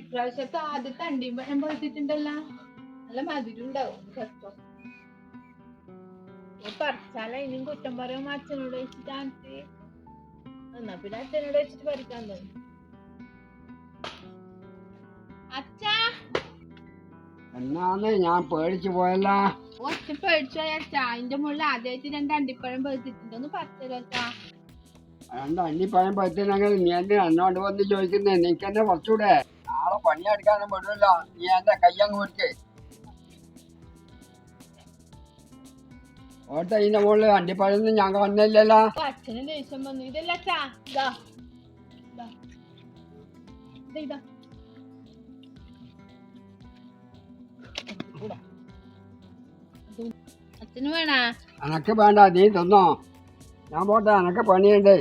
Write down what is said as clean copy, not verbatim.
ഇപ്രാവശ്യത്തെ ആദ്യത്തെ അണ്ടിയും പഴം പഴുത്തിട്ടുണ്ടല്ലോ. നല്ല മധുരണ്ടാവും ചിലപ്പോ. പറിച്ചാല ഇനിയും കുറ്റം പറയും അച്ഛനോട് വെച്ചിട്ട്. എന്നാ പിന്നെ അച്ഛനോട് വെച്ചിട്ട് പറിക്കാൻ തോന്നും. അച്ഛാ എന്നാന്ന് ഞാൻ പേടിച്ചു പോയല്ല. ഒറ്റ പേടിച്ചു പോയ അച്ഛാ. അതിന്റെ മുകളിൽ ആദ്യമായിട്ട് 2 അണ്ടിപ്പഴം പഴുത്തിട്ടുണ്ട്. ഒന്ന് പറിച്ചല്ലോ അച്ഛാ. 2 അണ്ടിപ്പഴം പറ്റുന്നെങ്കിൽ നീ എന്നെ എന്നോട് വന്ന് ചോദിക്കുന്നേ. നിനക്ക് എന്നെ കുറച്ചുകൂടെ നാളെ പണിയെടുക്കാനും പെടില്ല. നീ എന്റെ കയ്യങ്ങ് പിടിക്ക്. ഓട്ടെ ഇതിന്റെ മുകളിൽ അണ്ടിപ്പഴം ഞാൻ കാണുന്നില്ലല്ലോ. അച്ഛന് ദേഷ്യം വന്നു. ഇതല്ല അച്ഛാ, ഇതാ ഇതാ. അച്ഛന് വേണ? എനക്ക് വേണ്ട, നീ തിന്നോ. ഞാൻ പോട്ടെ, എനക്ക് പണിയുണ്ട്.